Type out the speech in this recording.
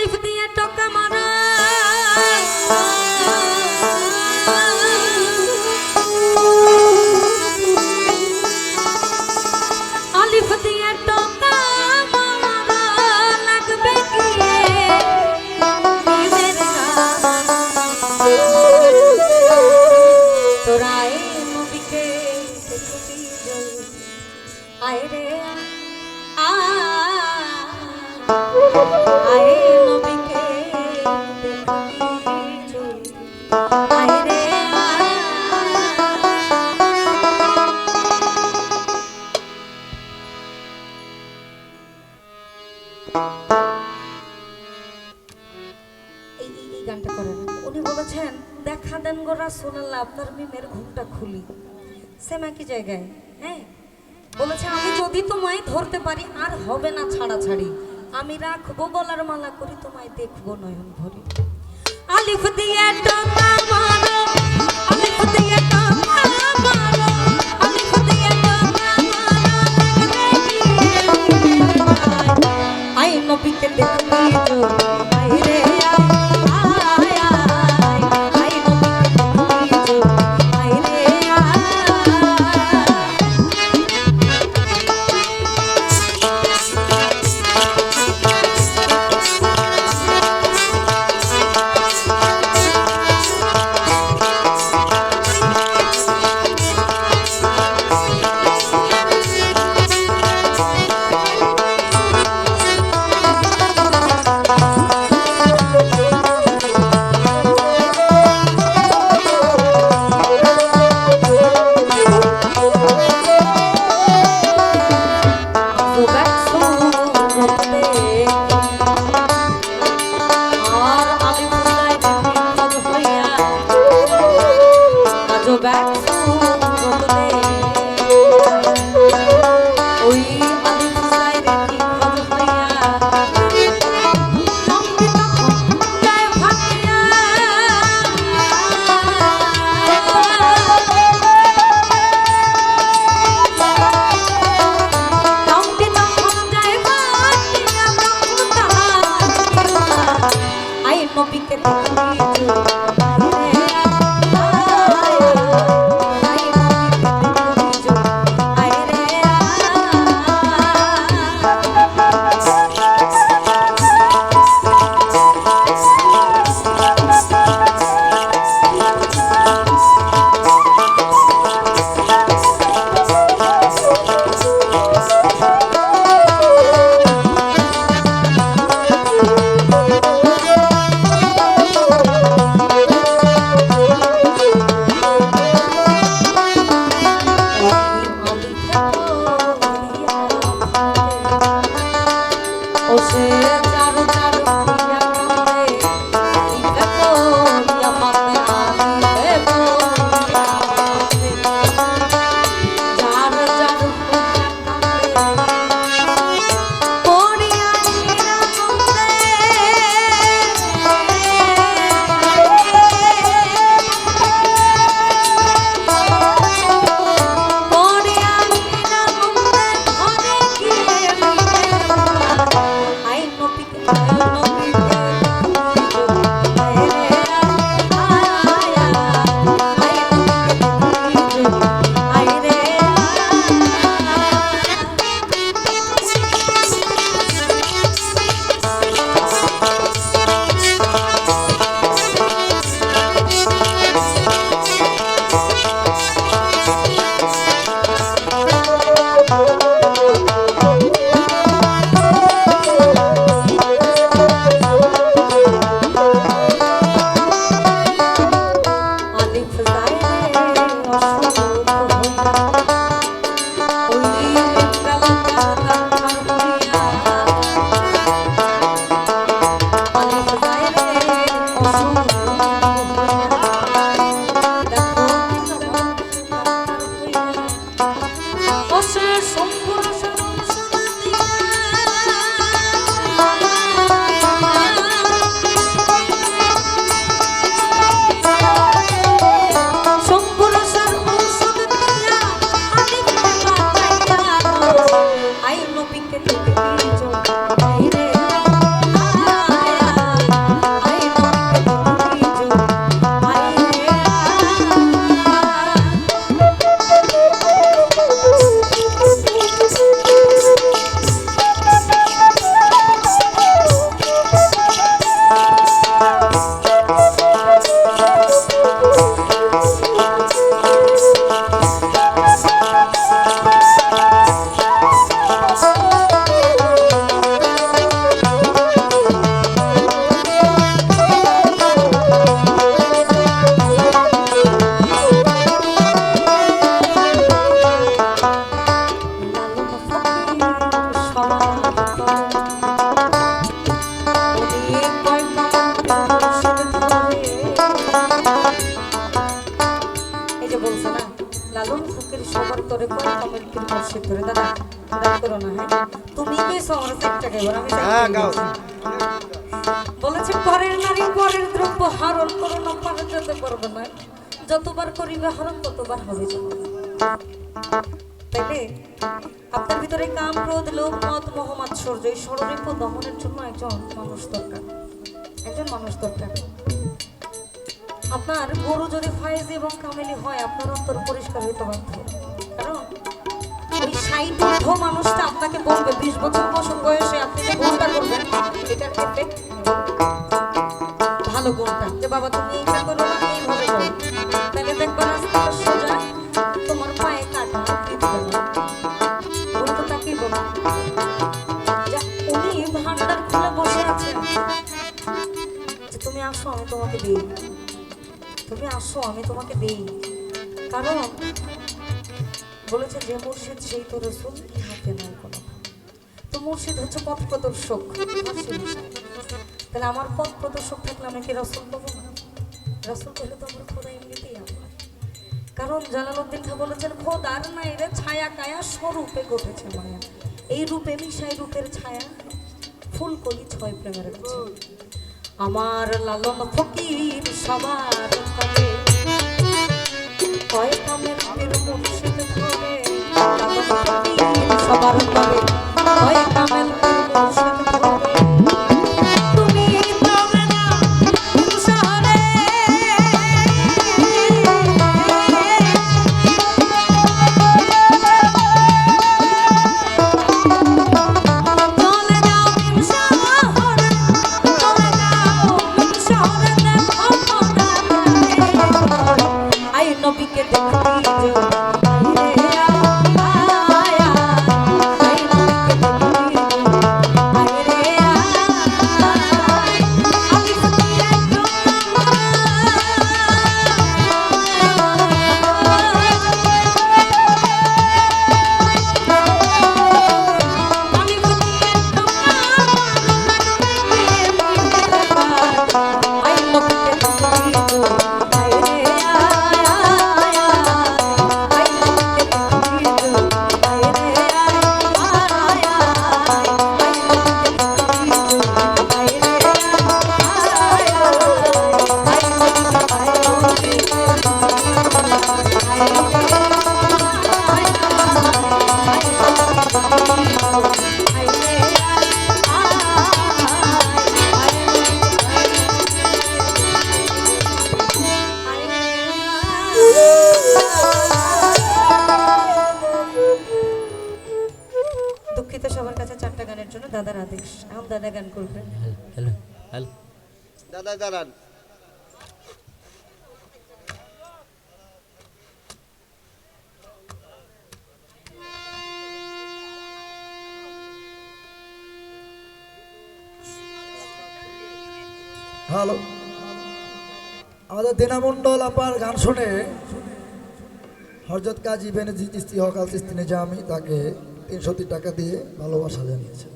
আলিফ দিয়ে টকা মারা আলিফ দিয়ে টকা মারা লাগবে গিয়ে তোরাই নবীকে দেখবি আয় রে আয় নবীকে দেখবি আয় রে এই গানটা করেন। উনি বলেছেন দেখা দেন গো রাসূলুল্লাহ আপনার মিমের ঘুমটা খুলি সেম একই জায়গায়। হ্যাঁ বলেছে আমি যদি তোমায় ধরতে পারি আর হবে না ছাড়াছাড়ি, আমি রাখবো গলার মালা করি তোমায় দেখবো নয়ন ভরে। আলিফ দিয়ে টকা মারো আলিফ দিয়ে টকা মারো আলিফ দিয়ে টকা মারো আই নবীকে দেখবি তো আই রে পীর মুর্শিদ ধরে। দাদা রাগ করো না, হ্যাঁ তুমি কইছো আমার একটা গাইবার, আমি হ্যাঁ গাও। বলেছে পরের নারী পরের দ্রব্য হরণ করো না, পারে যেতে পারবে না, যতবার করিবে হরণ ততবার হবে জন্ম। তাইলে আপনার ভিতরে কাম, ক্রোধ, লোভ, মদ, মোহ, মাৎসর্য এই ষড়রিপ দমনের জন্য একজন মানুষ দরকার, একজন মানুষ দরকার। আপনার গরু যদি ফায়েজি এবং কামেলি হয় আপনার অন্তর পরিষ্কার হইতে বাধ্য। কারণ ওই 60 মানুষটা আপনাকে বলবে 20 বছর বয়সে আপনি যে গুণটা করবেন এটার এফেক্ট ভালো গুণটা, যে বাবা তুমি এটা করো না এইভাবে করো, তাহলে দেখবা রাস্তা সোজা তোমার পায়ে কাটা দিতে না, উল্টো তাকিয়ে বলো যা উনি ভান্ডার খুলে বসে আছেন যে তুমি আসো আমি তোমাকে দিই, তুমি আসো আমি তোমাকে দিই। কারণ বলেছে যে মুর্শিদ সেই তো রসুল, ইহাতে নাই কোনো। তো মুর্শিদ হচ্ছে পথ প্রদর্শক, তাহলে আমার পথ প্রদর্শক থাকলে আমি কি রসুল পাবো না? রসুল পেলে তো আমার খোদা এমনিতেই আমার। কারণ জালালউদ্দিন খাঁ বলেছেন খোদার নাই রে ছায়া কায়া স্বরূপে ঘটেছে মায়া, এই রূপে মিশাই রূপের ছায়া ফুলকলি ছয় প্রেমের কাছে। আমার লালন ফকির সবার কাছে কয় কামের পীর মুর্শিদ ধরে, লালন ফকির সবার কাছে কয় কামের পীর মুর্শিদ ধরে। তুমি তবে না শহরে নবীকে দেখি দুঃখিত সবার কাছে 4টা গানের জন্য দাদার আদেশ। এখন দাদা গান করবেন। হ্যালো হ্যালো দাদা দাঁড়ান। হ্যালো, আমাদের দিনামণ্ডল আপার গান শুনে হযরত কাজী বেনজির চিশতি হক আল চিশতি নিজামী তাকে 300 টাকা দিয়ে ভালোবাসা জানিয়েছে।